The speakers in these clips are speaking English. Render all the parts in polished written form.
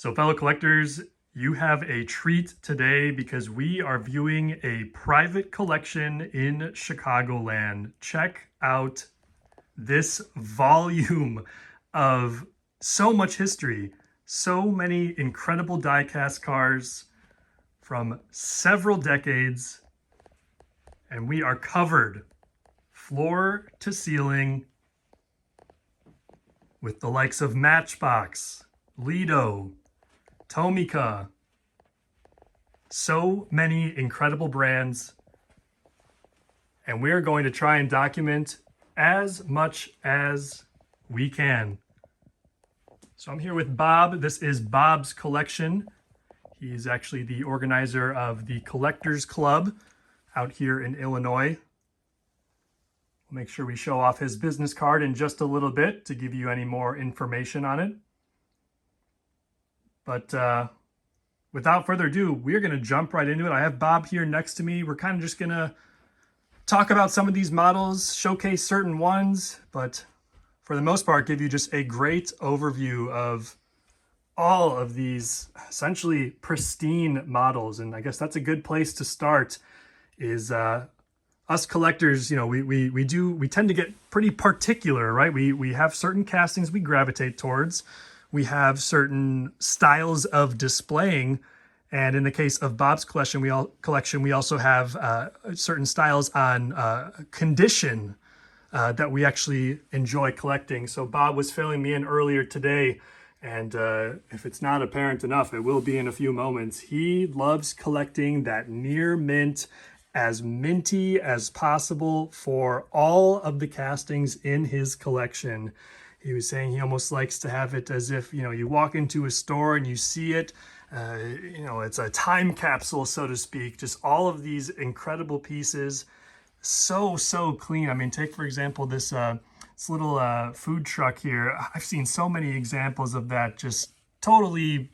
So fellow collectors, you have a treat today because we are viewing a private collection in Chicagoland. Check out this volume of so much history, so many incredible die-cast cars from several decades, and we are covered floor to ceiling with the likes of Matchbox, Lledo, Tomica, so many incredible brands, and we're going to try and document as much as we can. So I'm here with Bob. This is Bob's collection. He's actually the organizer of the Collectors Club out here in Illinois. We'll make sure we show off his business card in just a little bit to give you any more information on it. But without further ado, we're going to jump right into it. I have Bob here next to me. We're kind of just going to talk about some of these models, showcase certain ones, but for the most part, give you just a great overview of all of these essentially pristine models. And I guess that's a good place to start is us collectors, you know, we tend to get pretty particular, right? We have certain castings we gravitate towards. We have certain styles of displaying, and in the case of Bob's collection, we also have certain styles on condition that we actually enjoy collecting. So Bob was filling me in earlier today, and if it's not apparent enough, it will be in a few moments. He loves collecting that near mint, as minty as possible for all of the castings in his collection. He was saying he almost likes to have it as if, you know, you walk into a store and you see it, you know, it's a time capsule, so to speak. Just all of these incredible pieces, so clean. I mean, take for example this little food truck here. I've seen so many examples of that, just totally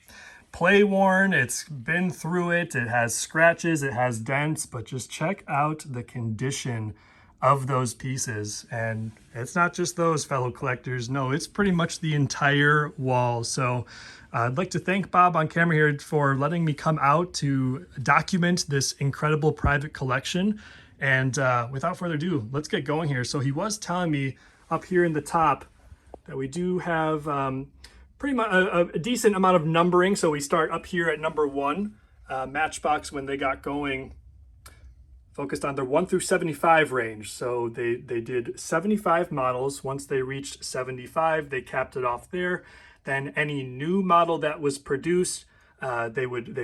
play worn. It's been through it. It has scratches, it has dents, but just check out the condition of those pieces. And it's not just those, fellow collectors. No, it's pretty much the entire wall. So I'd like to thank Bob on camera here for letting me come out to document this incredible private collection. And without further ado, let's get going here. So he was telling me up here in the top that we do have pretty much a decent amount of numbering. So we start up here at number 1. Matchbox, when they got going, focused on their 1 through 75 range. So they did 75 models. Once they reached 75, they capped it off there. Then any new model that was produced, they would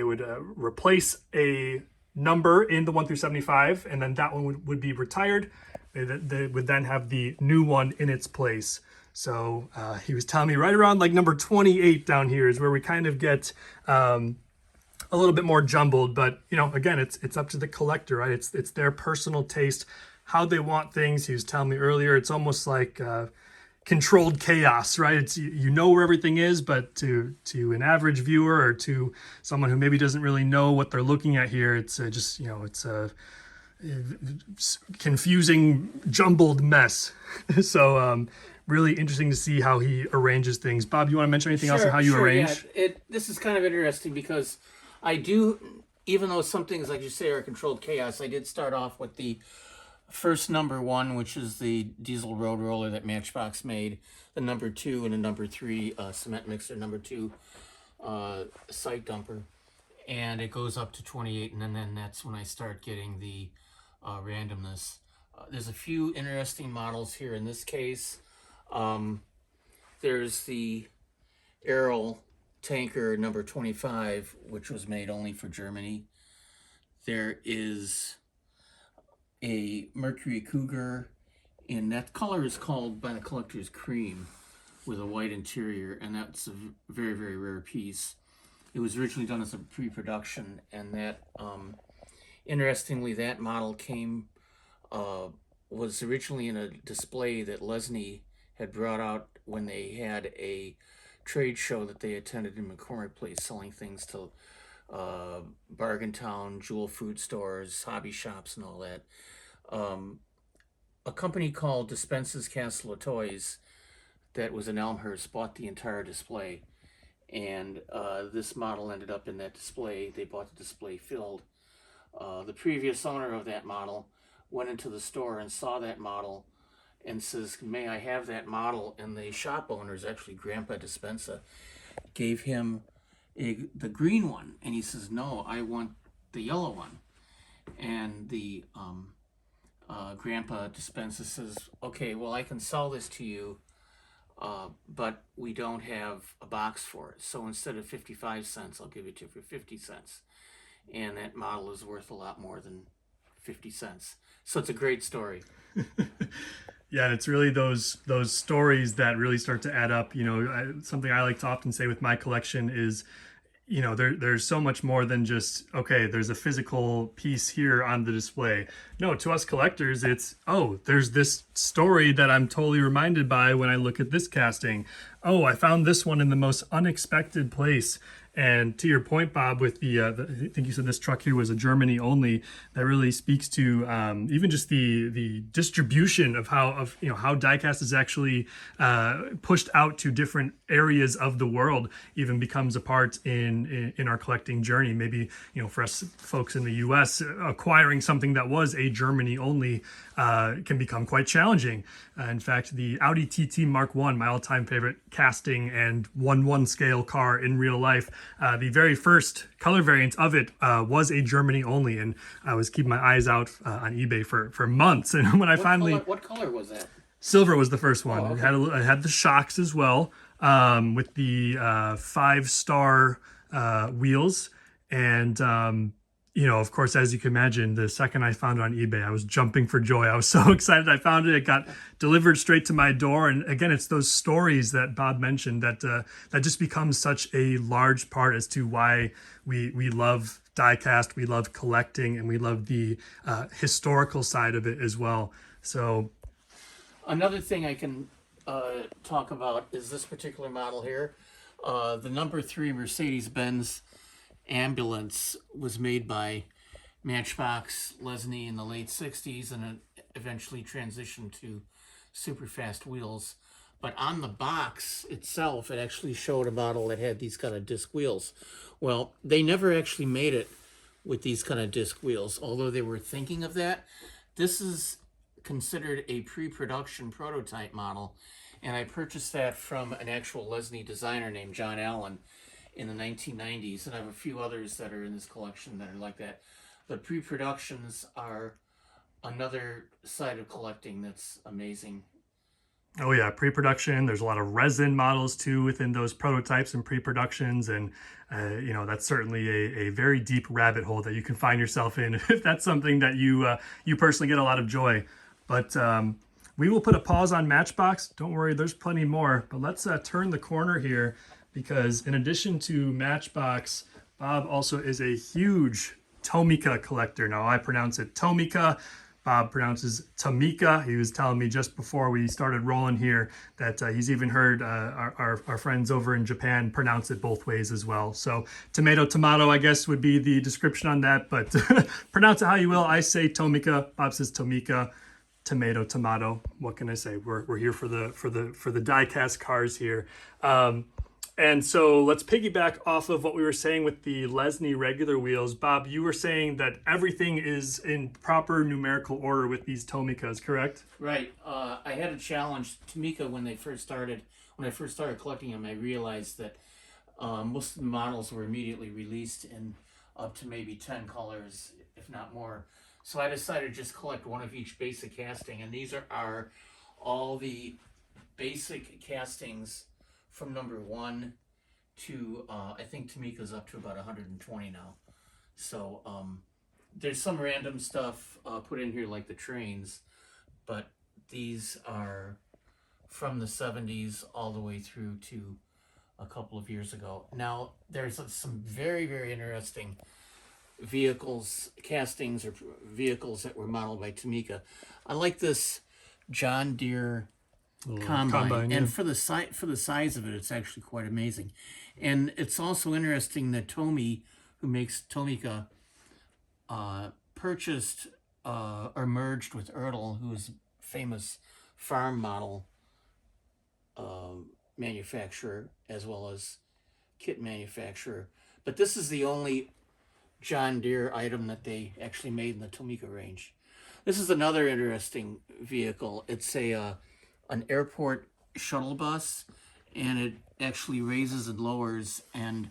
replace a number in the 1 through 75, and then that one would be retired. They would then have the new one in its place. So he was telling me right around like number 28 down here is where we kind of get a little bit more jumbled, but you know, again, it's up to the collector, right? It's their personal taste, how they want things. He was telling me earlier, it's almost like controlled chaos, right? It's, you know where everything is, but to an average viewer or to someone who maybe doesn't really know what they're looking at here, it's just, you know, it's a confusing, jumbled mess. So really interesting to see how he arranges things. Bob, you want to mention anything else on how you arrange? Yeah. This is kind of interesting because I do, even though some things, like you say, are controlled chaos, I did start off with the first number 1, which is the diesel road roller that Matchbox made, the number 2 and the number 3 cement mixer, number 2 site dumper, and it goes up to 28, and then that's when I start getting the randomness. There's a few interesting models here in this case. There's the Errol tanker number 25, which was made only for Germany. There is a Mercury Cougar, and that color is called by the collectors cream with a white interior, and that's a very rare piece. It was originally done as a pre-production, and that interestingly, that model was originally in a display that Lesney had brought out when they had a trade show that they attended in McCormick Place, selling things to bargain town, jewel food stores, hobby shops, and all that. A company called Dispense's Castle of Toys that was in Elmhurst bought the entire display, and this model ended up in that display. They bought the display filled. The previous owner of that model went into the store and saw that model and says, "May I have that model?" And the shop owners, actually Grandpa Dispensa, gave him the green one, and he says, "No, I want the yellow one." And the Grandpa Dispensa says, "Okay, well, I can sell this to you, but we don't have a box for it. So instead of 55 cents, I'll give it to you for 50 cents." And that model is worth a lot more than 50 cents. So it's a great story. Yeah, and it's really those stories that really start to add up. Something I like to often say with my collection is, there's so much more than just, okay, there's a physical piece here on the display. No, to us collectors, it's, oh, there's this story that I'm totally reminded by when I look at this casting. Oh, I found this one in the most unexpected place. And to your point, Bob, with I think you said this truck here was a Germany only. That really speaks to even just the distribution of how diecast is actually pushed out to different areas of the world. Even becomes a part in our collecting journey. Maybe for us folks in the U.S., acquiring something that was a Germany only can become quite challenging. In fact, the Audi TT Mark I, my all-time favorite casting and 1/1 scale car in real life. The very first color variant of it was a Germany only, and I was keeping my eyes out on eBay for months. And when I finally, what color was that? silver was the first one. Oh, okay. It had the shocks as well, with the 5-star wheels, and of course, as you can imagine, the second I found it on eBay, I was jumping for joy. I was so excited I found it. It got delivered straight to my door. And again, it's those stories that Bob mentioned that just becomes such a large part as to why we love diecast, we love collecting, and we love the historical side of it as well. So another thing I can talk about is this particular model here. The number 3 Mercedes-Benz ambulance was made by Matchbox Lesney in the late 60s, and it eventually transitioned to super fast wheels. But on the box itself, it actually showed a model that had these kind of disc wheels. Well, they never actually made it with these kind of disc wheels, although they were thinking of that. This is considered a pre-production prototype model, and I purchased that from an actual Lesney designer named John Allen in the 1990s, and I have a few others that are in this collection that are like that. The pre-productions are another side of collecting that's amazing. oh yeah, pre-production. There's a lot of resin models too within those prototypes and pre-productions, and that's certainly a very deep rabbit hole that you can find yourself in if that's something that you personally get a lot of joy. But we will put a pause on Matchbox. Don't worry, there's plenty more. But let's turn the corner here, because in addition to Matchbox, Bob also is a huge Tomica collector. Now, I pronounce it Tomica. Bob pronounces Tomica. He was telling me just before we started rolling here that he's even heard our friends over in Japan pronounce it both ways as well. So tomato, I guess, would be the description on that. But pronounce it how you will. I say Tomica. Bob says Tomica. Tomato. What can I say? We're here for the diecast cars here. And so let's piggyback off of what we were saying with the Lesney regular wheels. Bob, you were saying that everything is in proper numerical order with these Tomicas, correct? Right. I had a challenge Tomica when I first started collecting them. I realized that most of the models were immediately released in up to maybe 10 colors, if not more. So I decided to just collect one of each basic casting, and these are all the basic castings from number 1 to I think Tomica's up to about 120 now. So there's some random stuff put in here like the trains, but these are from the 70s all the way through to a couple of years ago. Now there's some very, very interesting castings or vehicles that were modeled by Tomica. I like this John Deere combine, yeah. and for the size of it, it's actually quite amazing. And it's also interesting that Tomy, who makes Tomica, purchased or merged with Erdl, who is a famous farm model manufacturer as well as kit manufacturer. But this is the only John Deere item that they actually made in the Tomica range. This is another interesting vehicle. It's an airport shuttle bus, and it actually raises and lowers, and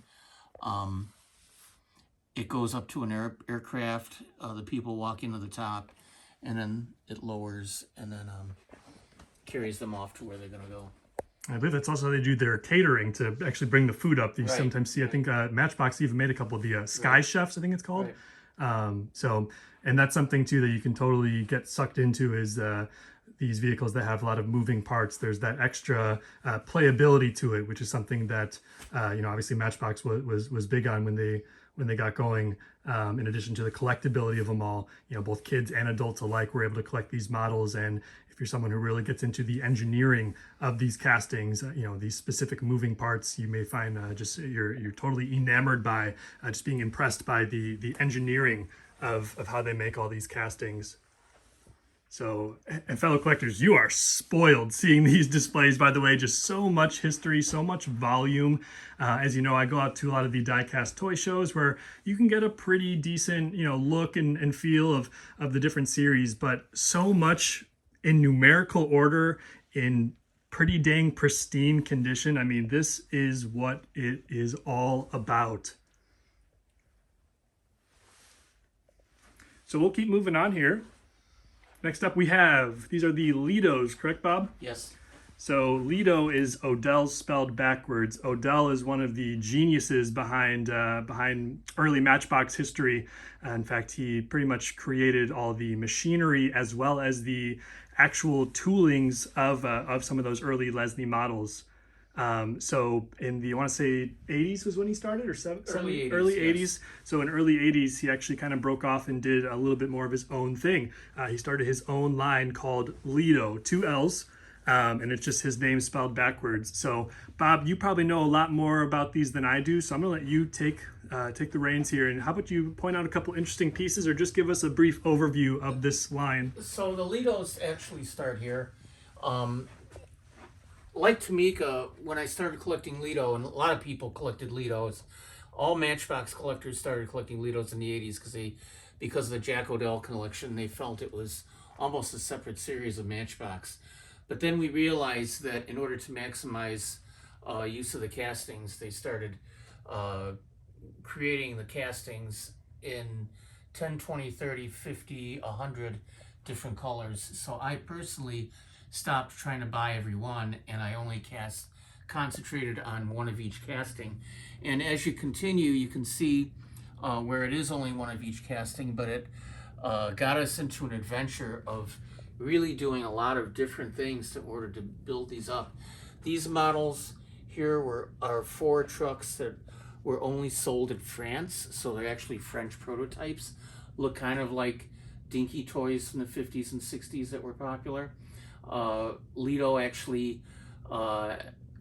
it goes up to an aircraft. The people walk into the top, and then it lowers, and then carries them off to where they're going to go. I believe that's also how they do their catering to actually bring the food up. You Right. sometimes see, I think Matchbox even made a couple of the Sky Chefs, I think it's called. Right. And that's something too that you can totally get sucked into is these vehicles that have a lot of moving parts. There's that extra playability to it, which is something that, obviously Matchbox was big on when they got going. In addition to the collectability of them all, both kids and adults alike were able to collect these models. And if you're someone who really gets into the engineering of these castings, these specific moving parts, you may find you're totally enamored by just being impressed by the engineering of how they make all these castings. So, and fellow collectors, you are spoiled seeing these displays, by the way. Just so much history, so much volume. As you know, I go out to a lot of the Diecast toy shows where you can get a pretty decent, look and feel of the different series, but so much in numerical order, in pretty dang pristine condition. I mean, this is what it is all about. So we'll keep moving on here. Next up, we have, these are the Lledos, correct, Bob? Yes. So Lledo is Odell spelled backwards. Odell is one of the geniuses behind early Matchbox history. In fact, he pretty much created all the machinery as well as the actual toolings of some of those early Leslie models. So in the, I want to say 80s was when he started, or Early 80s, early yes. 80s. So in early 80s, he actually kind of broke off and did a little bit more of his own thing. He started his own line called Lledo, 2 L's, and it's just his name spelled backwards. So Bob, you probably know a lot more about these than I do, so I'm gonna let you take the reins here. And how about you point out a couple interesting pieces, or just give us a brief overview of this line? So the Lledos actually start here. Like Tomica, when I started collecting Lledo, and a lot of people collected Lledos, all Matchbox collectors started collecting Lledos in the 80s because of the Jack Odell collection. They felt it was almost a separate series of Matchbox. But then we realized that in order to maximize use of the castings, they started creating the castings in 10, 20, 30, 50, 100 different colors. So I personally stopped trying to buy every one, and I only concentrated on one of each casting. And as you continue, you can see where it is only one of each casting, but it got us into an adventure of really doing a lot of different things in order to build these up. These models here are 4 trucks that were only sold in France, so they're actually French prototypes. Look kind of like dinky toys from the 50s and 60s that were popular. Lledo actually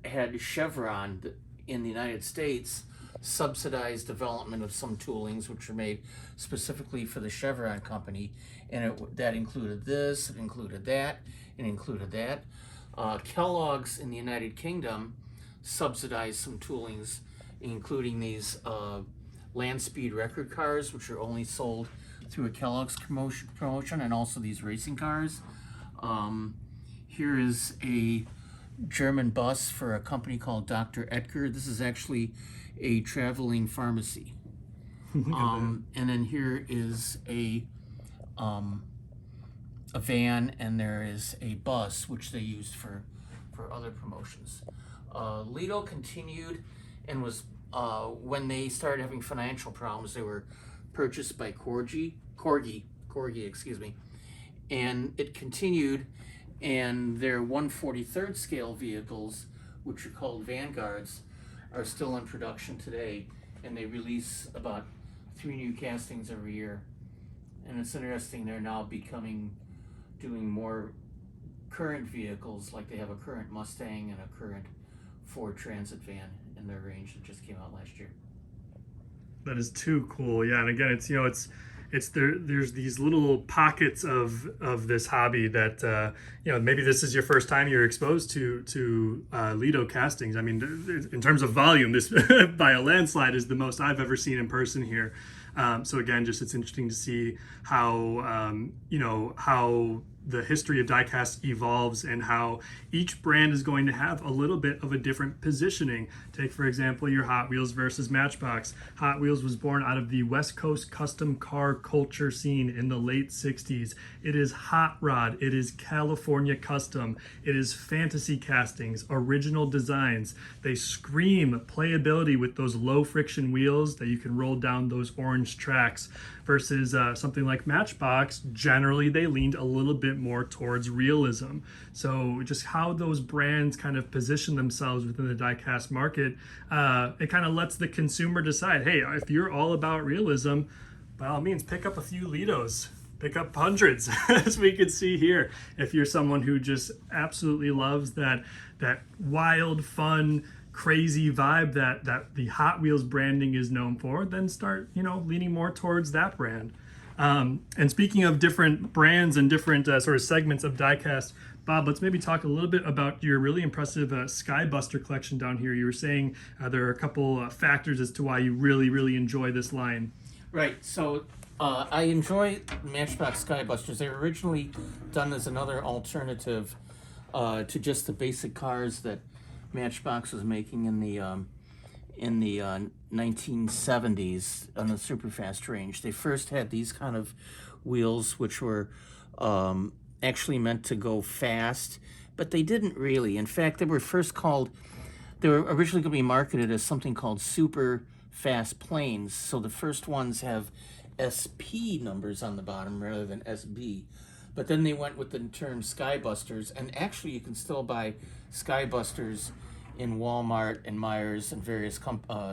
had Chevron in the United States subsidized development of some toolings which were made specifically for the Chevron company, and that included this, it included that, and included that. Kellogg's in the United Kingdom subsidized some toolings, including these land speed record cars, which are only sold through a Kellogg's promotion, and also these racing cars. Here is a German bus for a company called Dr. Edgar. This is actually a traveling pharmacy. And then here is a van, and there is a bus which they used for other promotions. Lledo continued and was when they started having financial problems, they were purchased by Corgi, excuse me, and it continued. And their 1/43rd scale vehicles, which are called Vanguards, are still in production today, and they release about 3 new castings every year. And it's interesting, they're now doing more current vehicles, like they have a current Mustang and a current Ford Transit van in their range that just came out last year. That is too cool. Yeah, and again, it's there's these little pockets of this hobby that maybe this is your first time you're exposed to Lledo castings. I mean, in terms of volume, this by a landslide is the most I've ever seen in person here. So again, just it's interesting to see how how the history of diecast evolves and how each brand is going to have a little bit of a different positioning. Take, for example, your Hot Wheels versus Matchbox. Hot Wheels was born out of the West Coast custom car culture scene in the late 60s. It is hot rod, it is California custom, it is fantasy castings, original designs. They scream playability with those low friction wheels that you can roll down those orange tracks, versus something like Matchbox. Generally, they leaned a little bit more towards realism. So just how those brands kind of position themselves within the diecast market, it kind of lets the consumer decide, hey, if you're all about realism, by all means, pick up a few Lledos. Pick up hundreds, as we can see here. If you're someone who just absolutely loves that wild, fun, crazy vibe that the Hot Wheels branding is known for, then start leaning more towards that brand. And speaking of different brands and different sort of segments of diecast, Bob, let's maybe talk a little bit about your really impressive Skybuster collection down here. You were saying there are a couple factors as to why you really enjoy this line. Right. So I enjoy Matchbox Skybusters. They were originally done as another alternative to just the basic cars that Matchbox was making in the 1970s on the super fast range. They first had these kind of wheels, which were actually meant to go fast, but they didn't really. In fact, they were originally going to be marketed as something called super fast planes. So the first ones have SP numbers on the bottom rather than SB. But then they went with the term Skybusters, and actually you can still buy Skybusters in Walmart and Myers and various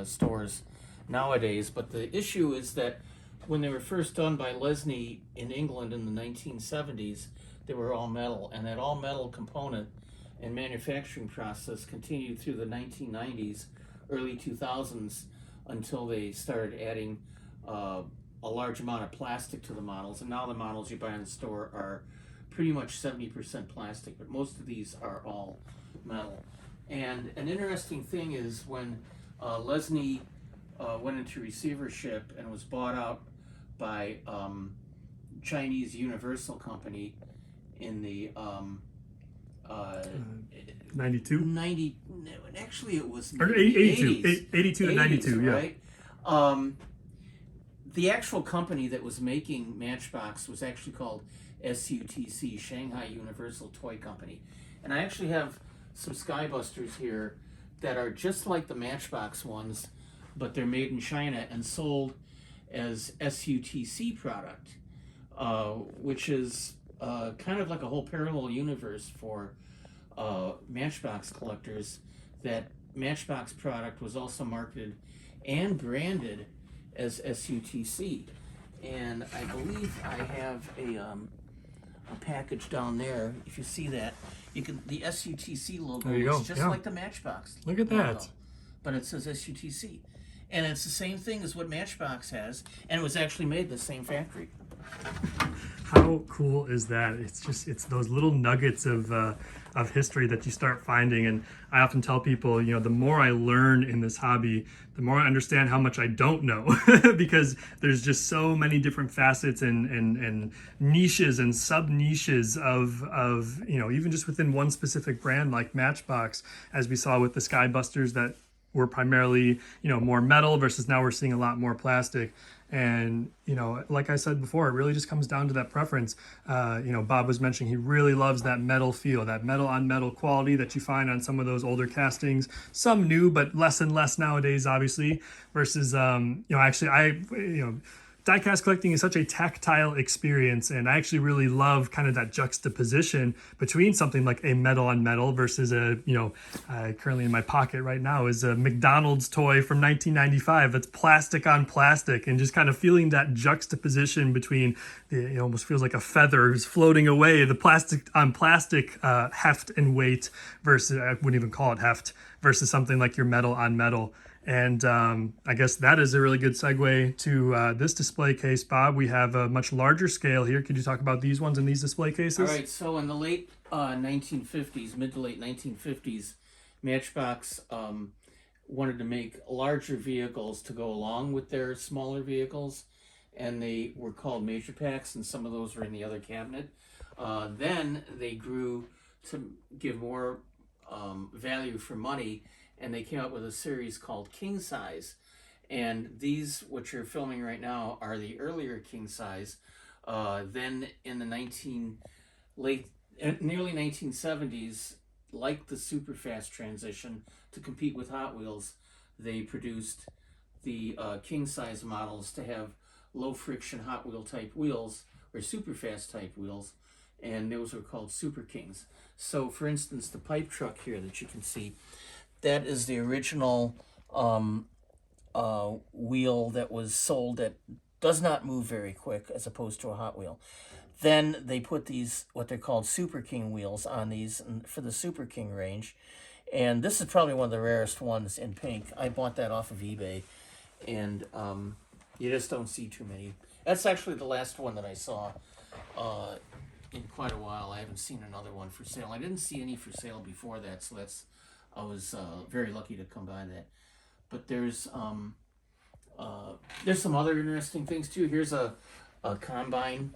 stores nowadays. But the issue is that when they were first done by Lesney in England in the 1970s, they were all metal, and that all metal component and manufacturing process continued through the 1990s, early 2000s, until they started adding a large amount of plastic to the models. And now the models you buy in the store are pretty much 70% plastic, but most of these are all metal. And an interesting thing is when Lesney went into receivership and was bought out by Chinese Universal Company in the 92? 90, actually it was or 82, 82 to 92, yeah. Right? The actual company that was making Matchbox was actually called SUTC, Shanghai Universal Toy Company. And I actually have some Skybusters here that are just like the Matchbox ones, but they're made in China and sold as SUTC product, which is kind of like a whole parallel universe for Matchbox collectors. That Matchbox product was also marketed and branded as SUTC. And I believe I have a package down there. If you see that, the SUTC logo is just like the Matchbox. Look at logo, that. but it says SUTC, and it's the same thing as what Matchbox has, and it was actually made in the same factory. How cool is that? It's those little nuggets of history that you start finding. And I often tell people, the more I learn in this hobby, the more I understand how much I don't know, because there's just so many different facets and niches and sub niches of even just within one specific brand like Matchbox, as we saw with the Skybusters that were primarily more metal versus now we're seeing a lot more plastic. And like I said before, it really just comes down to that preference. Bob was mentioning he really loves that metal feel, that metal on metal quality that you find on some of those older castings, some new but less and less nowadays, obviously, versus diecast collecting is such a tactile experience, and I actually really love kind of that juxtaposition between something like a metal on metal versus currently in my pocket right now is a McDonald's toy from 1995 that's plastic on plastic, and just kind of feeling that juxtaposition between it almost feels like a feather is floating away, the plastic on plastic heft and weight versus, I wouldn't even call it heft, versus something like your metal on metal. And I guess that is a really good segue to this display case, Bob. We have a much larger scale here. Could you talk about these ones and these display cases? All right, so in the late 1950s, mid to late 1950s, Matchbox wanted to make larger vehicles to go along with their smaller vehicles, and they were called major packs, and some of those were in the other cabinet. Then they grew to give more value for money, and they came up with a series called King Size. And these, which you're filming right now, are the earlier King Size. Then in the nearly 1970s, like the super fast transition to compete with Hot Wheels, they produced the King Size models to have low friction Hot Wheel type wheels or super fast type wheels, and those are called Super Kings. So for instance, the pipe truck here that you can see, that is the original wheel that was sold that does not move very quick as opposed to a Hot Wheel. Then they put these, what they're called Super King wheels on these for the Super King range. And this is probably one of the rarest ones in pink. I bought that off of eBay. And you just don't see too many. That's actually the last one that I saw in quite a while. I haven't seen another one for sale. I didn't see any for sale before that, so I was very lucky to come by that. But there's some other interesting things too. Here's a combine.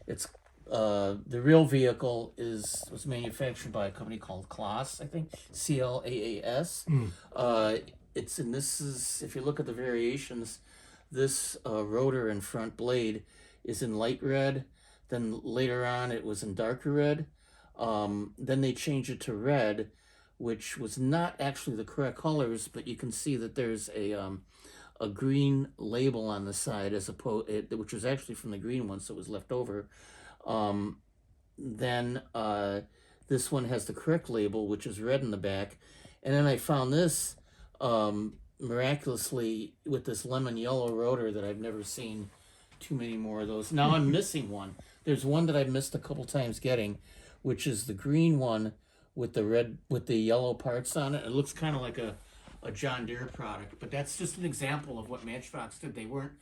It's the real vehicle was manufactured by a company called Claas, I think, CLAAS. It's and this is, if you look at the variations, this rotor and front blade is in light red. Then later on, it was in darker red. Then they changed it to red, which was not actually the correct colors, but you can see that there's a green label on the side, as opposed, which was actually from the green one, so it was left over. Then this one has the correct label, which is red in the back. And then I found this miraculously with this lemon yellow rotor that I've never seen too many more of those. Now I'm missing one. There's one that I've missed a couple times getting, which is the green one with the yellow parts on it. It looks kind of like a John Deere product, but that's just an example of what Matchbox did. They weren't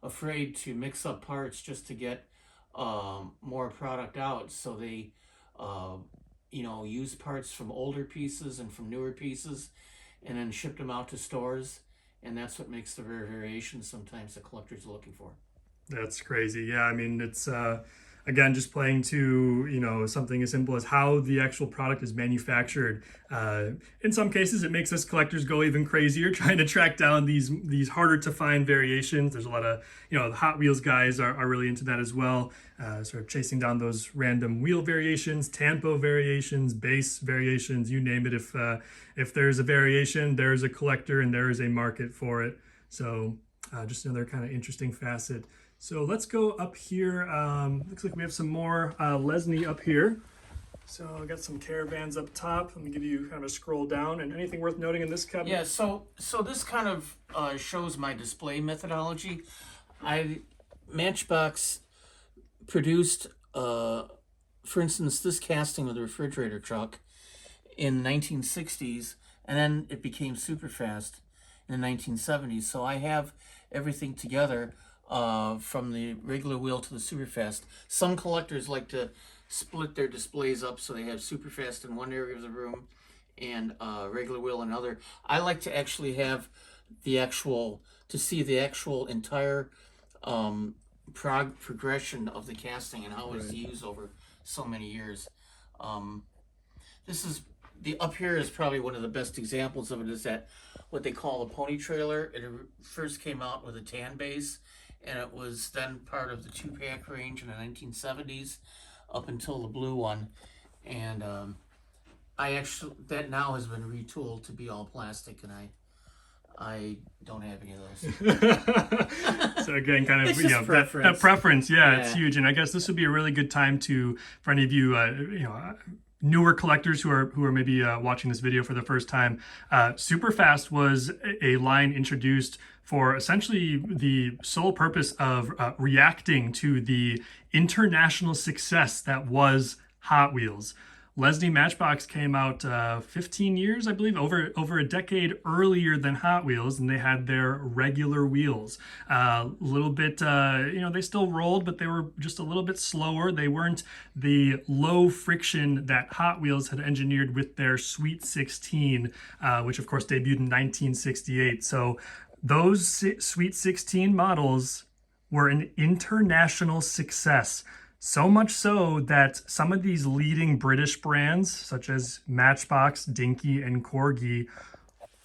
afraid to mix up parts just to get more product out. So they used parts from older pieces and from newer pieces, and then shipped them out to stores. And that's what makes the rare variations sometimes the collectors are looking for. That's crazy. Yeah, I mean, it's again just playing to something as simple as how the actual product is manufactured. In some cases, it makes us collectors go even crazier trying to track down these harder to find variations. There's a lot of the Hot Wheels guys are really into that as well. Sort of chasing down those random wheel variations, tampo variations, base variations, you name it. If there's a variation, there's a collector and there is a market for it. So just another kind of interesting facet. So let's go up here. Looks like we have some more Lesney up here. So I got some Caravans up top. Let me give you kind of a scroll down. And anything worth noting in this cabinet? Yeah, so this kind of shows my display methodology. Matchbox produced, for instance, this casting of the refrigerator truck in the 1960s, and then it became super fast in the 1970s. So I have everything together. From the regular wheel to the super fast. Some collectors like to split their displays up so they have super fast in one area of the room and regular wheel in another. I like to actually have to see the actual entire progression of the casting and how it's used over so many years. This is up here is probably one of the best examples of it. Is that what they call a pony trailer? It first came out with a tan base, and it was then part of the 2-pack range in the 1970s up until the blue one. And that now has been retooled to be all plastic, and I don't have any of those. So again, kind of that preference, it's huge. And I guess this would be a really good time for any of you newer collectors who are maybe watching this video for the first time. Superfast was a line introduced for essentially the sole purpose of reacting to the international success that was Hot Wheels. Leslie Matchbox came out 15 years, I believe, over a decade earlier than Hot Wheels, and they had their regular wheels. A little bit, they still rolled, but they were just a little bit slower. They weren't the low friction that Hot Wheels had engineered with their Sweet 16, which of course debuted in 1968. So those Sweet 16 models were an international success. So much so that some of these leading British brands, such as Matchbox, Dinky, and Corgi,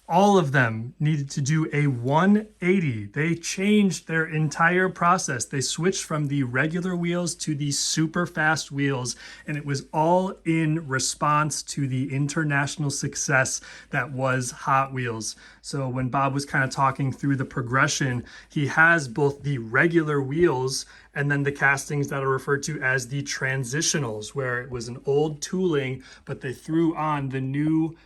all of them needed to do a 180. They changed their entire process. They switched from the regular wheels to the super fast wheels, and it was all in response to the international success that was Hot Wheels. So when Bob was kind of talking through the progression, he has both the regular wheels and then the castings that are referred to as the transitionals, where it was an old tooling, but they threw on the new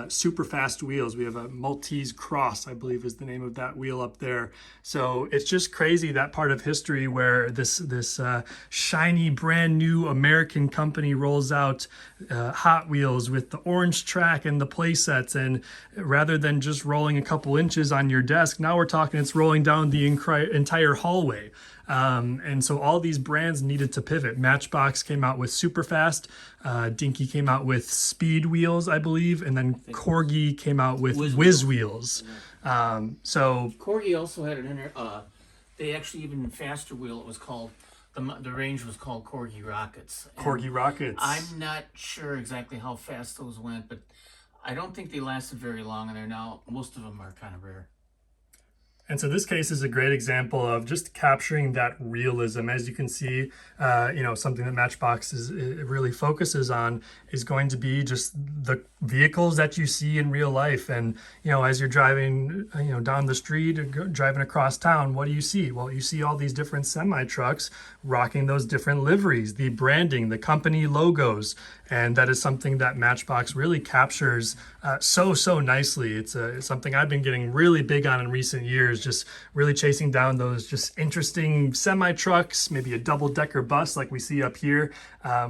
super fast wheels. We have a Maltese Cross, I believe is the name of that wheel up there. So it's just crazy, that part of history where this shiny brand new American company rolls out Hot Wheels with the orange track and the play sets, and rather than just rolling a couple inches on your desk, now we're talking it's rolling down the entire hallway. And so all these brands needed to pivot. Matchbox came out with Superfast, Dinky came out with Speed Wheels, I believe, and then Corgi came out with Whiz Wheels. So Corgi also had they actually even faster wheel. It was called the range was called Corgi Rockets. And Corgi Rockets. I'm not sure exactly how fast those went, but I don't think they lasted very long, and they're now most of them are kind of rare. And so this case is a great example of just capturing that realism. As you can see, something that Matchbox it really focuses on is going to be just the vehicles that you see in real life. And, as you're driving, down the street or driving across town, what do you see? Well, you see all these different semi-trucks rocking those different liveries, the branding, the company logos. And that is something that Matchbox really captures so nicely. It's something I've been getting really big on in recent years, just really chasing down those just interesting semi-trucks, maybe a double-decker bus like we see up here,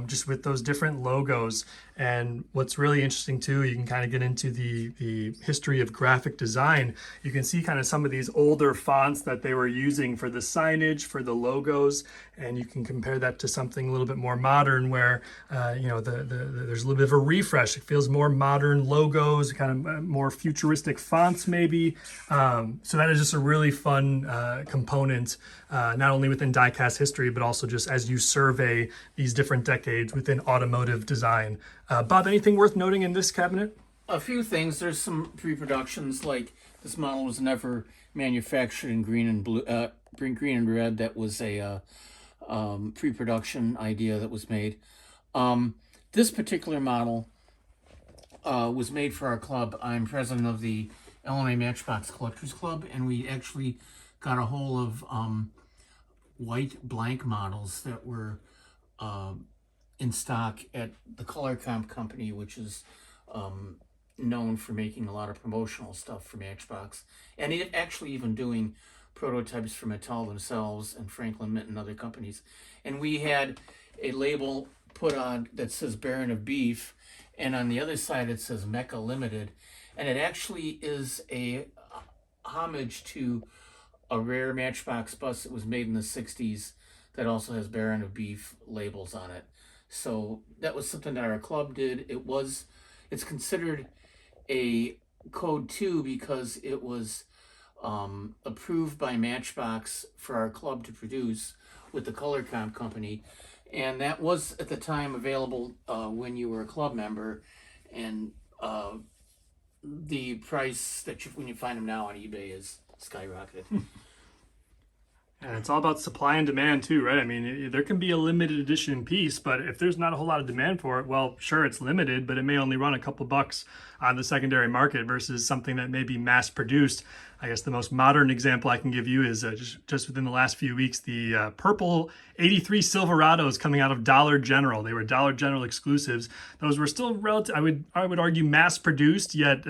just with those different logos. And what's really interesting too, you can kind of get into the history of graphic design. You can see kind of some of these older fonts that they were using for the signage, for the logos, and you can compare that to something a little bit more modern where, there's a little bit of a refresh. It feels more modern logos, kind of more futuristic fonts maybe. So that is just a really fun component, not only within Diecast history, but also just as you survey these different decades within automotive design. Bob, anything worth noting in this cabinet? A few things. There's some pre-productions, like this model was never manufactured in green and blue, green and red. That was a pre-production idea that was made. This particular model was made for our club. I'm president of the Illinois Matchbox Collectors Club, and we actually got a hold of white blank models that were in stock at the Color Comp Company, which is known for making a lot of promotional stuff for Matchbox, and it actually even doing prototypes for Mattel themselves and Franklin Mint and other companies. And we had a label put on that says Baron of Beef, and on the other side it says Mecca Limited, and it actually is a homage to a rare Matchbox bus that was made in the 60s that also has Baron of Beef labels on it. So that was something that our club did. It's considered a Code 2 because it was approved by Matchbox for our club to produce with the Color Comp Company. And that was at the time available when you were a club member. And the price when you find them now on eBay is skyrocketed. And it's all about supply and demand too, right? I mean, there can be a limited edition piece, but if there's not a whole lot of demand for it, well, sure, it's limited, but it may only run a couple bucks on the secondary market versus something that may be mass produced. I guess the most modern example I can give you is just within the last few weeks, the purple 83 Silverados coming out of Dollar General. They were Dollar General exclusives. Those were still relative, I would argue mass produced, yet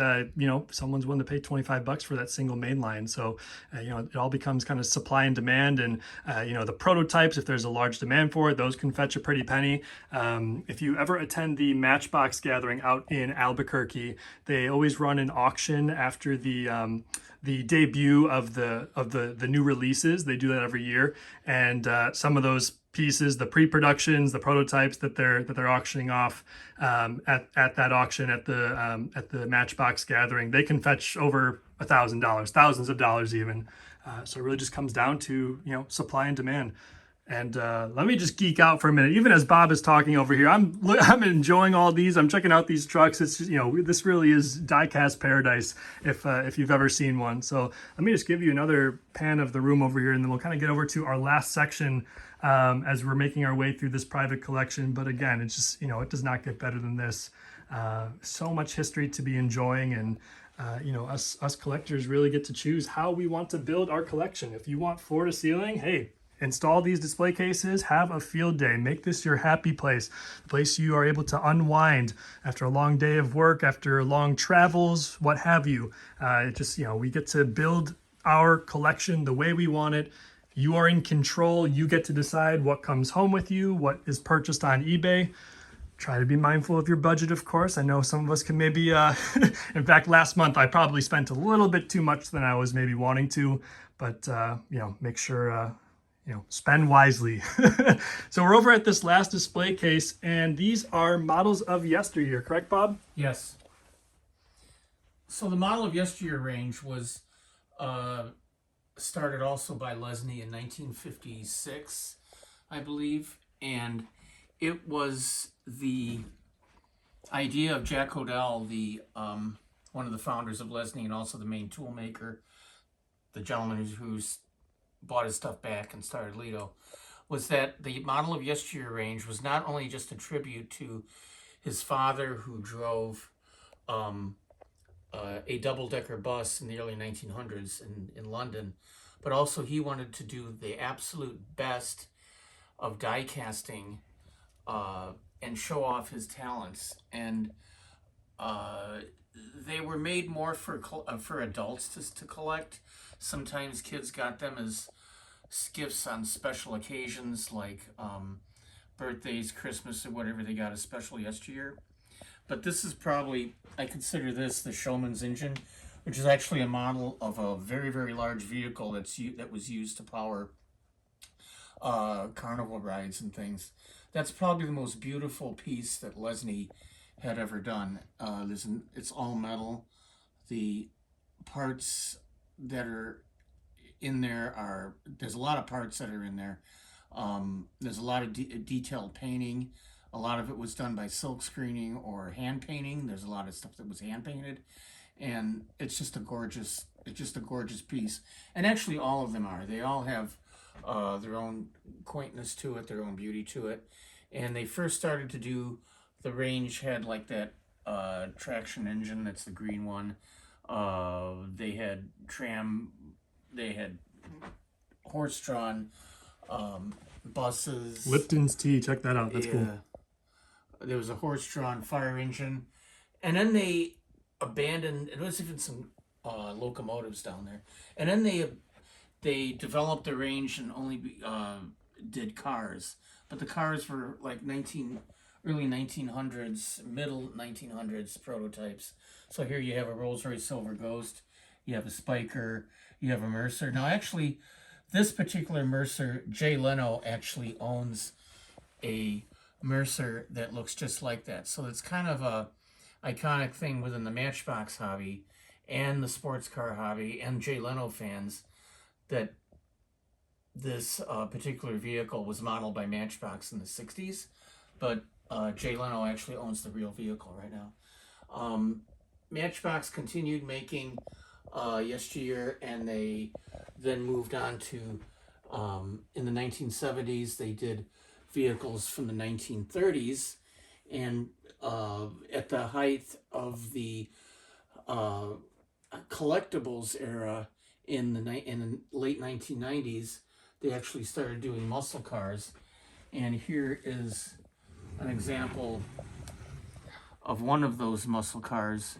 someone's willing to pay $25 for that single main line. So it all becomes kind of supply and demand. demand, and the prototypes, if there's a large demand for it, those can fetch a pretty penny. If you ever attend the Matchbox gathering out in Albuquerque, they always run an auction after the debut of the new releases. They do that every year, and some of those pieces, the pre-productions, the prototypes that they're auctioning off at that auction at the Matchbox gathering, they can fetch over $1,000, thousands of dollars even. So it really just comes down to supply and demand. And let me just geek out for a minute. Even as Bob is talking over here, I'm enjoying all these. I'm checking out these trucks. It's just, this really is diecast paradise if you've ever seen one. So let me just give you another pan of the room over here, and then we'll kind of get over to our last section as we're making our way through this private collection. But again, it's just it does not get better than this. So much history to be enjoying, and us collectors really get to choose how we want to build our collection. If you want floor to ceiling, hey, install these display cases, have a field day, make this your happy place, the place you are able to unwind after a long day of work, after long travels, what have you. We get to build our collection the way we want it. You are in control. You get to decide what comes home with you, what is purchased on eBay. Try to be mindful of your budget, of course. I know some of us can maybe, in fact, last month I probably spent a little bit too much than I was maybe wanting to, but, make sure, spend wisely. So we're over at this last display case, and these are models of Yesteryear, correct, Bob? Yes. So the model of Yesteryear range was started also by Lesney in 1956, I believe, and it was the idea of Jack Odell, the one of the founders of Lesney and also the main tool maker, the gentleman who's bought his stuff back and started Lledo, was that the model of Yesteryear range was not only just a tribute to his father, who drove a double-decker bus in the early 1900s in London, but also he wanted to do the absolute best of die casting and show off his talents. And they were made more for adults to collect. Sometimes kids got them as gifts on special occasions, like birthdays, Christmas, or whatever they got a special Yesteryear. But this is probably, I consider this the Showman's engine, which is actually a model of a very, very large vehicle that was used to power carnival rides and things. That's probably the most beautiful piece that Lesney had ever done. It's all metal. The parts that are in there there's a lot of parts that are in there. There's a lot of detailed painting. A lot of it was done by silk screening or hand painting. There's a lot of stuff that was hand painted, and it's just a gorgeous piece. And actually, all of them are. They all have their own quaintness to it, their own beauty to it. And they first started to do, the range had like that traction engine. That's the green one. They had they had horse-drawn buses. Lipton's Tea, check that out. That's cool. There was a horse-drawn fire engine. And then they abandoned, there was even some locomotives down there. And then they developed the range and only did cars. But the cars were like early 1900s, middle 1900s prototypes. So here you have a Rolls-Royce Silver Ghost, you have a Spiker, you have a Mercer. Now actually, this particular Mercer, Jay Leno actually owns a Mercer that looks just like that. So it's kind of a iconic thing within the Matchbox hobby and the sports car hobby and Jay Leno fans, that this particular vehicle was modeled by Matchbox in the 60s, but Jay Leno actually owns the real vehicle right now. Matchbox continued making Yesteryear, and they then moved on to, in the 1970s, they did vehicles from the 1930s, and at the height of the collectibles era in the late 1990s, they actually started doing muscle cars. And here is an example of one of those muscle cars.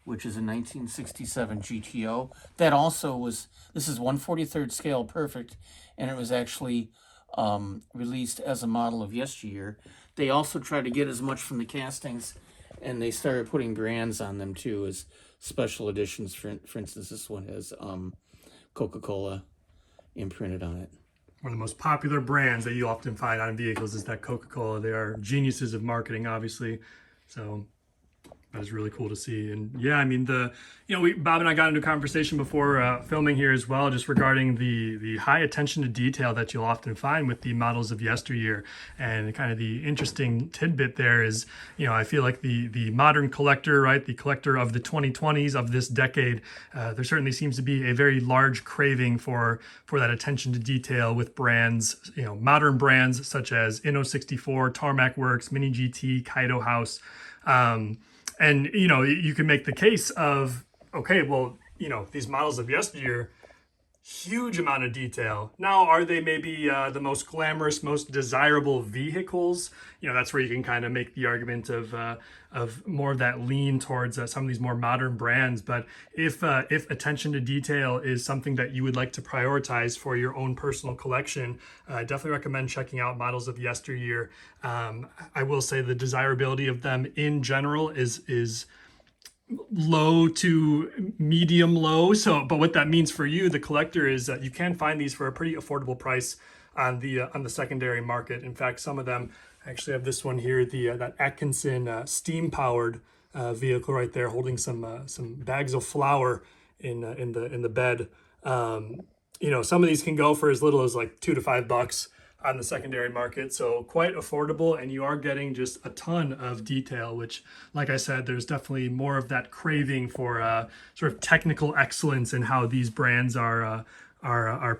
which is a 1967 GTO. That also was, this is 1/43rd scale perfect, and it was actually released as a model of Yesteryear. They also tried to get as much from the castings, and they started putting brands on them too as special editions. For instance, this one has Coca-Cola imprinted on it. One of the most popular brands that you often find on vehicles is that Coca-Cola. They are geniuses of marketing, obviously. So that is really cool to see. And yeah, I mean, Bob and I got into a conversation before filming here as well, just regarding the high attention to detail that you'll often find with the models of Yesteryear. And kind of the interesting tidbit there is, I feel like the modern collector, right, the collector of the 2020s of this decade, there certainly seems to be a very large craving for that attention to detail with brands, modern brands such as Inno64, Tarmac Works, Mini GT, Kaido House. And, you can make the case of, okay, well, these models of Yesteryear, huge amount of detail. Now, are they maybe the most glamorous, most desirable vehicles? That's where you can kind of make the argument of more of that lean towards some of these more modern brands. But if attention to detail is something that you would like to prioritize for your own personal collection, I definitely recommend checking out models of Yesteryear. I will say the desirability of them in general is low to medium low. So, but what that means for you, the collector, is that you can find these for a pretty affordable price on the secondary market. In fact, some of them, I actually have this one here, that Atkinson steam powered vehicle right there, holding some bags of flour in the bed. Some of these can go for as little as like $2 to $5 on the secondary market, so quite affordable, and you are getting just a ton of detail, which, like I said, there's definitely more of that craving for sort of technical excellence in how these brands are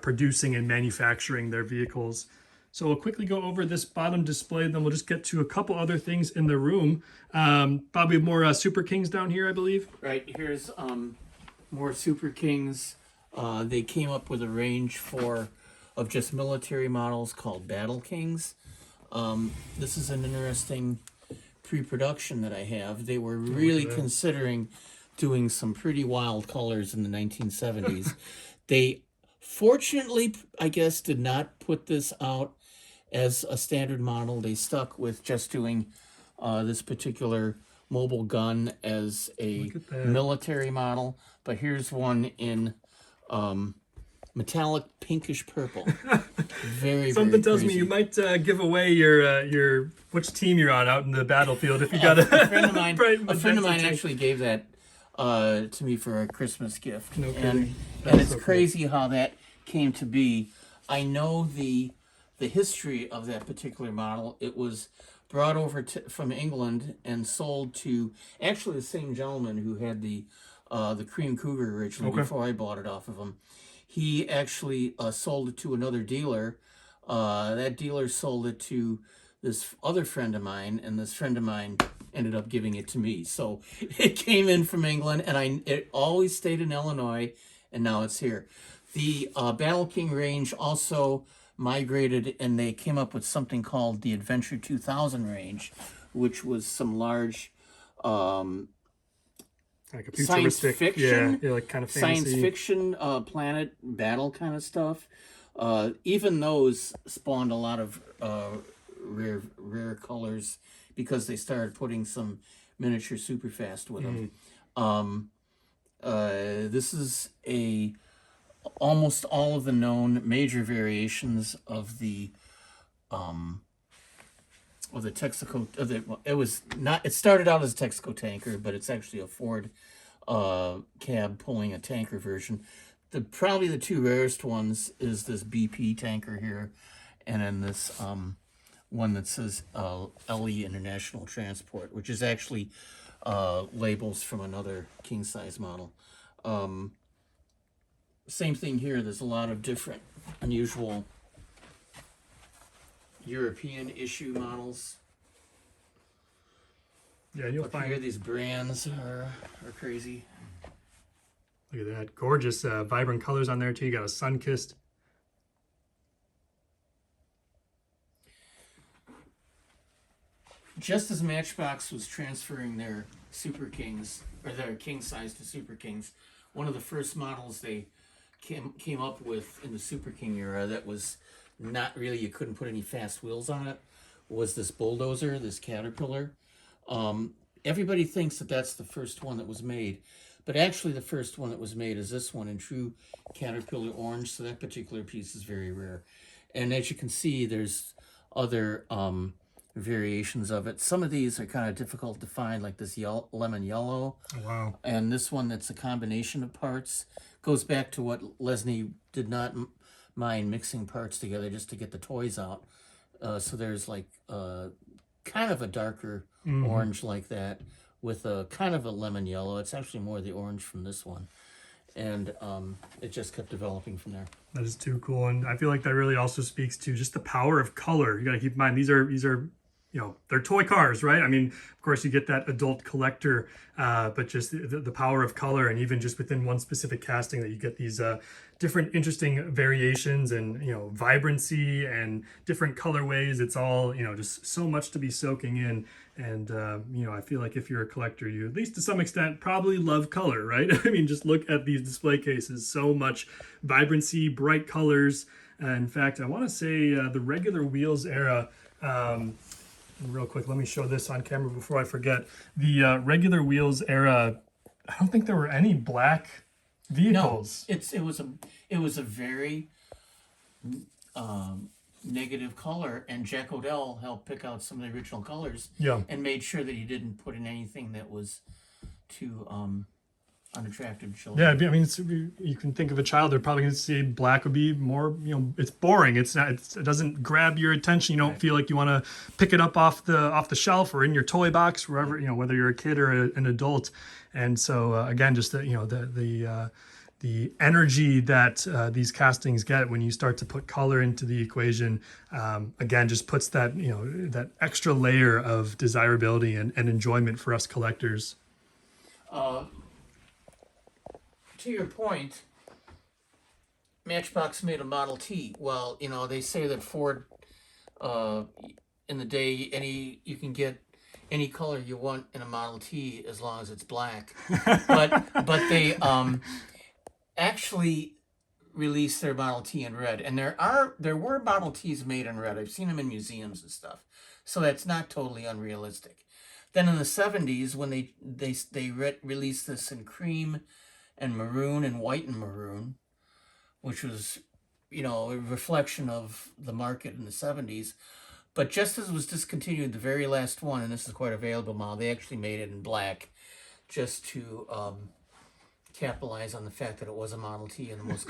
producing and manufacturing their vehicles. So we'll quickly go over this bottom display, then we'll just get to a couple other things in the room. Bob, we have more Super Kings down here, I believe. Right, here's more Super Kings. They came up with a range of just military models called Battle Kings. This is an interesting pre-production that I have. They were really considering doing some pretty wild colors in the 1970s. They fortunately, I guess, did not put this out as a standard model. They stuck with just doing this particular mobile gun as a military model. But here's one in metallic pinkish purple. Very Something tells crazy. me you might give away your which team you're on out in the battlefield if you got a friend of mine. bright A friend of mine tank. actually gave that to me for a Christmas gift. No and kidding. it's so crazy how that came to be. I know the history of that particular model. It was brought over from England and sold to actually the same gentleman who had the Cream Cougar originally before I bought it off of him. He actually sold it to another dealer. That dealer sold it to this other friend of mine, and this friend of mine ended up giving it to me. So it came in from England, and it always stayed in Illinois, and now it's here. The Battle King range also migrated, and they came up with something called the Adventure 2000 range, which was some large like a science futuristic, fiction, yeah, like kind of fantasy. science fiction planet battle kind of stuff. Even those spawned a lot of rare colors because they started putting some miniature super fast with them. This is almost all of the known major variations of the Texaco. It started out as a Texaco tanker, but it's actually a Ford cab pulling a tanker version. Probably the two rarest ones is this BP tanker here, and then this one that says LE International Transport, which is actually labels from another king size model. Same thing here. There's a lot of different unusual European issue models. Yeah, you'll Up find here, these brands are crazy. Look at that. Gorgeous, vibrant colors on there, too. You got a sun-kissed. Just as Matchbox was transferring their Super Kings, or they're king size to Super Kings. One of the first models they came up with in the Super King era that was not really, you couldn't put any fast wheels on it, was this bulldozer, this Caterpillar. Everybody thinks that that's the first one that was made, but actually the first one that was made is this one in true Caterpillar orange, so that particular piece is very rare. And as you can see, there's other variations of it. Some of these are kind of difficult to find, like this lemon yellow. Wow. And this one that's a combination of parts. Goes back to what Lesney did not mind mixing parts together just to get the toys out. So there's like kind of a darker orange like that with a kind of a lemon yellow. It's actually more the orange from this one. And it just kept developing from there. That is too cool. And I feel like that really also speaks to just the power of color. You got to keep in mind, these are, you know, they're toy cars, right? I mean, of course you get that adult collector, but just the power of color, and even just within one specific casting that you get these different interesting variations and, you know, vibrancy and different colorways. It's all, you know, just so much to be soaking in. And, you know, I feel like if you're a collector, you, at least to some extent, probably love color, right? I mean, just look at these display cases, so much vibrancy, bright colors. In fact, I want to say the regular wheels era, real quick, let me show this on camera before I forget. The regular wheels era, I don't think there were any black vehicles. No, it was a very negative color, and Jack Odell helped pick out some of the original colors. Yeah. And made sure that he didn't put in anything that was too unattractive to children. Yeah, I mean, you can think of a child, they're probably going to see black would be more, you know, it's boring. It's not, it doesn't grab your attention. You don't feel like you want to pick it up off the shelf or in your toy box, wherever, you know, whether you're a kid or an adult. And so again, just the, you know, the energy that these castings get when you start to put color into the equation, again, just puts that, you know, that extra layer of desirability and enjoyment for us collectors. To your point, Matchbox made a Model T. Well, you know, they say that Ford, in the day, you can get any color you want in a Model T as long as it's black. but they actually released their Model T in red, and there were Model Ts made in red. I've seen them in museums and stuff, so that's not totally unrealistic. Then in the 70s, when they released this in cream and maroon and white and maroon, which was, you know, a reflection of the market in the 70s. But just as it was discontinued, the very last one, and this is quite a valuable model, they actually made it in black just to capitalize on the fact that it was a Model T, and the most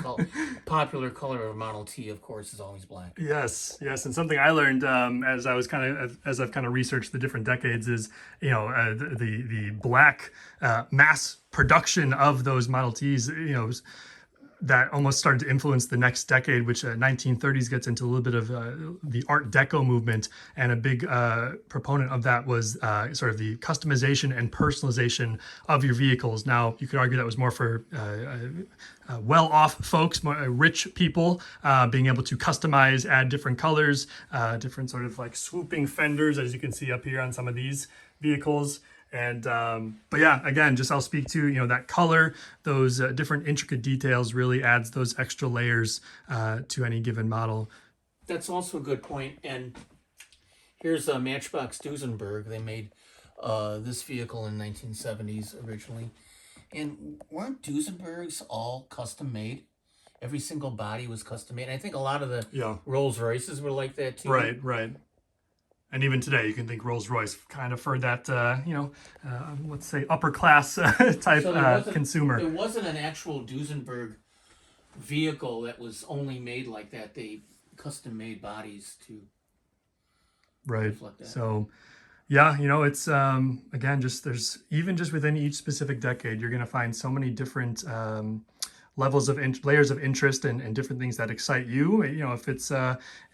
popular color of a Model T, of course, is always black. Yes, and something I learned as I've kind of researched the different decades is, you know, the black mass production of those Model Ts, you know, that almost started to influence the next decade, which 1930s gets into a little bit of the Art Deco movement. And a big proponent of that was sort of the customization and personalization of your vehicles. Now, you could argue that was more for well-off folks, more rich people, being able to customize, add different colors, different sort of like swooping fenders, as you can see up here on some of these vehicles. And but yeah, again, just I'll speak to, you know, that color, those different intricate details really adds those extra layers to any given model. That's also a good point. And here's a Matchbox Duesenberg. They made this vehicle in 1970s originally. And weren't Duesenbergs all custom made? Every single body was custom made. I think a lot of the Rolls Royces were like that too. Right. And even today, you can think Rolls-Royce kind of for that, you know, let's say upper class type consumer. There wasn't an actual Duesenberg vehicle that was only made like that. They custom made bodies to reflect that. So, yeah, you know, it's again, just just within each specific decade, you're going to find so many different levels of layers of interest and different things that excite you. You know,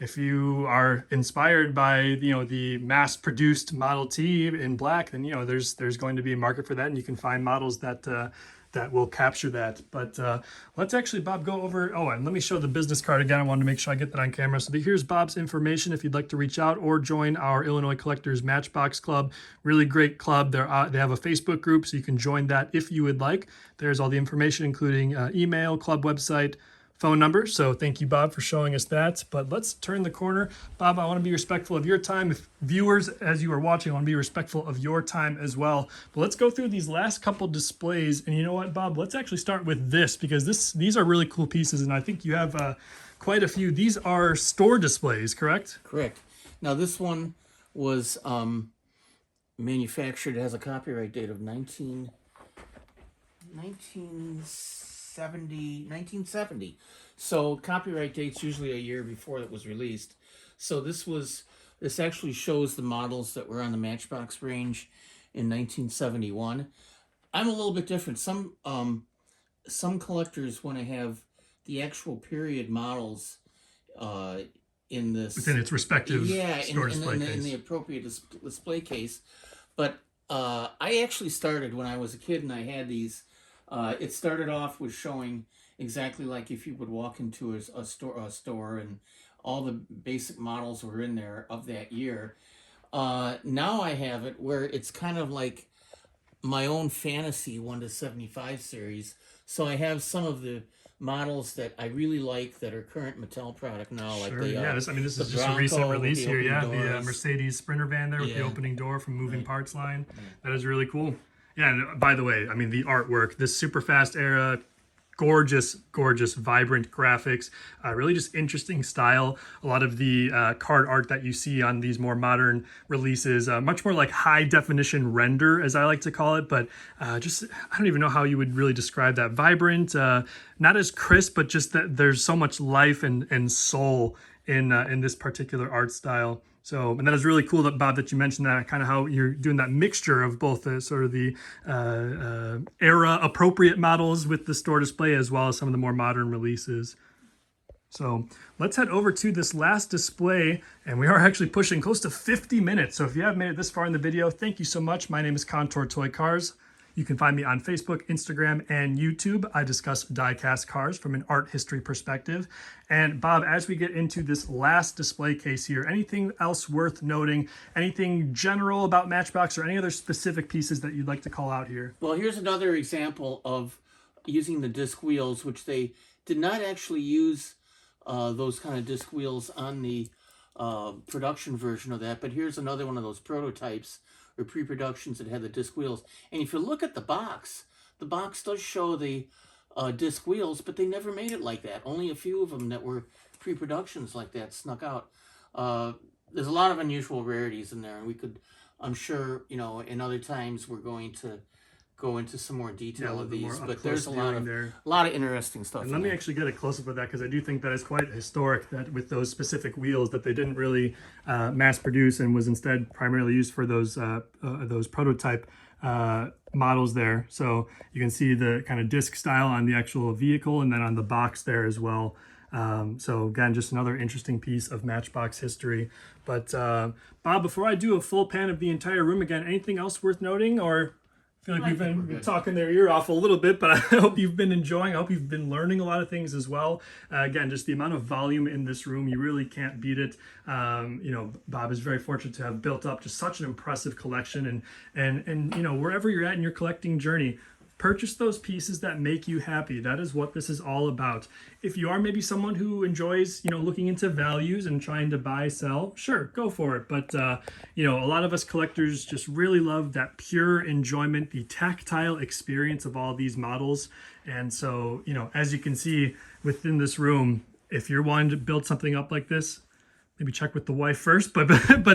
if you are inspired by, you know, the mass produced Model T in black, then, you know, there's going to be a market for that, and you can find models that that will capture that. But let's actually, Bob, go over. Oh, and let me show the business card again. I wanted to make sure I get that on camera. So here's Bob's information if you'd like to reach out or join our Illinois Collectors Matchbox Club. Really great club. They have a Facebook group, so you can join that if you would like. There's all the information, including email, club website, phone number. So thank you, Bob, for showing us that. But let's turn the corner. Bob, I want to be respectful of your time. If viewers, as you are watching, I want to be respectful of your time as well. But let's go through these last couple displays. And you know what, Bob? Let's actually start with this, because these are really cool pieces. And I think you have quite a few. These are store displays, correct? Correct. Now, this one was manufactured, it has a copyright date of 1970. So copyright date's usually a year before it was released. So this actually shows the models that were on the Matchbox range in 1971. I'm a little bit different. Some collectors want to have the actual period models in this within its respective store display case. In the appropriate display case. But I actually started when I was a kid and I had these. It started off with showing exactly like if you would walk into a store and all the basic models were in there of that year. Now I have it where it's kind of like my own fantasy 1 to 75 series. So I have some of the models that I really like that are current Mattel product now. Sure. Like This is just Bronco a recent release here. Yeah, doors. the Mercedes Sprinter van there with the opening door from Moving Right. Parts line. Yeah. That is really cool. Yeah, and by the way, I mean, the artwork, this super fast era, gorgeous, vibrant graphics, really just interesting style. A lot of the card art that you see on these more modern releases, much more like high definition render, as I like to call it, but just, I don't even know how you would really describe that. Vibrant, not as crisp, but just that there's so much life and soul in this particular art style. So, and that is really cool, that Bob, that you mentioned that, kind of how you're doing that mixture of both the sort of the era appropriate models with the store display, as well as some of the more modern releases. So let's head over to this last display, and we are actually pushing close to 50 minutes. So if you have made it this far in the video, thank you so much. My name is Contour Toy Cars. You can find me on Facebook, Instagram, and YouTube. I discuss die-cast cars from an art history perspective. And Bob, as we get into this last display case here, anything else worth noting? Anything general about Matchbox or any other specific pieces that you'd like to call out here? Well, here's another example of using the disc wheels, which they did not actually use those kind of disc wheels on the production version of that. But here's another one of those prototypes or pre-productions that had the disc wheels. And if you look at the box does show the disc wheels, but they never made it like that. Only a few of them that were pre-productions like that snuck out. There's a lot of unusual rarities in there, and we could, I'm sure, in other times we're going to go into some more detail of these, but there's a lot of interesting stuff. And let me actually get a close-up of that, because I do think that is quite historic, that with those specific wheels that they didn't really mass produce and was instead primarily used for those prototype models there. So you can see the kind of disc style on the actual vehicle and then on the box there as well. So again, just another interesting piece of Matchbox history. But Bob, before I do a full pan of the entire room again, anything else worth noting? Or I feel like we've been talking their ear off a little bit, but I hope you've been enjoying. I hope you've been learning a lot of things as well. Again, just the amount of volume in this room, you really can't beat it. Bob is very fortunate to have built up just such an impressive collection, and wherever you're at in your collecting journey, purchase those pieces that make you happy. That is what this is all about. If you are maybe someone who enjoys, looking into values and trying to buy, sell, sure, go for it. But, a lot of us collectors just really love that pure enjoyment, the tactile experience of all these models. And so, as you can see within this room, if you're wanting to build something up like this, maybe check with the wife first, but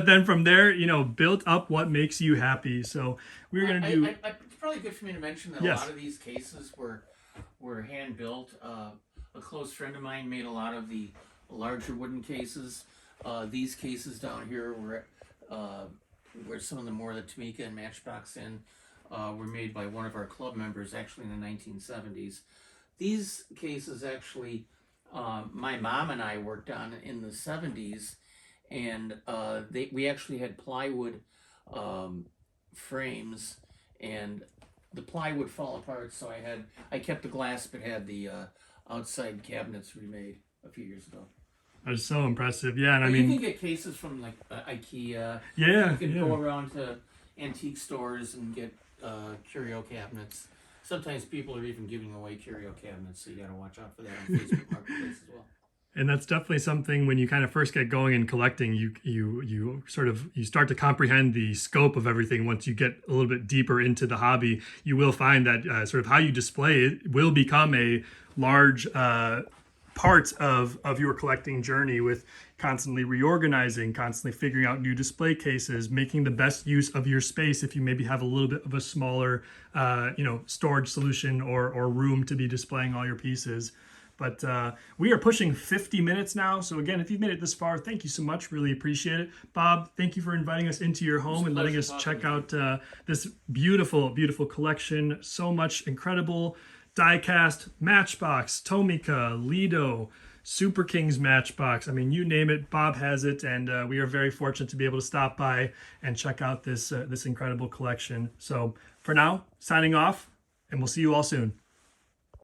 then from there, build up what makes you happy. So we're going to do... It's probably good for me to mention that Yes. A lot of these cases were hand built. A close friend of mine made a lot of the larger wooden cases. These cases down here were some of the more the Tomica and Matchbox were made by one of our club members, actually in the 1970s. These cases actually, my mom and I worked on in the 70s, and we actually had plywood frames, and the plywood fall apart, so I kept the glass but had the outside cabinets remade a few years ago. That is so impressive. Yeah, and I But you mean, can get cases from like IKEA. yeah, You can yeah. go around to antique stores and get curio cabinets. Sometimes people are even giving away curio cabinets, so you got to watch out for that on Facebook Marketplace as well. And that's definitely something when you kind of first get going in collecting, you sort of you start to comprehend the scope of everything. Once you get a little bit deeper into the hobby, you will find that sort of how you display it will become a large part of your collecting journey, with constantly reorganizing, constantly figuring out new display cases, making the best use of your space if you maybe have a little bit of a smaller storage solution or room to be displaying all your pieces. But we are pushing 50 minutes now. So again, if you've made it this far, thank you so much. Really appreciate it. Bob, thank you for inviting us into your home and letting us check out this beautiful, beautiful collection. So much incredible Diecast, Matchbox, Tomica, Lledo, Super Kings Matchbox. I mean, you name it, Bob has it. And we are very fortunate to be able to stop by and check out this incredible collection. So for now, signing off, and we'll see you all soon.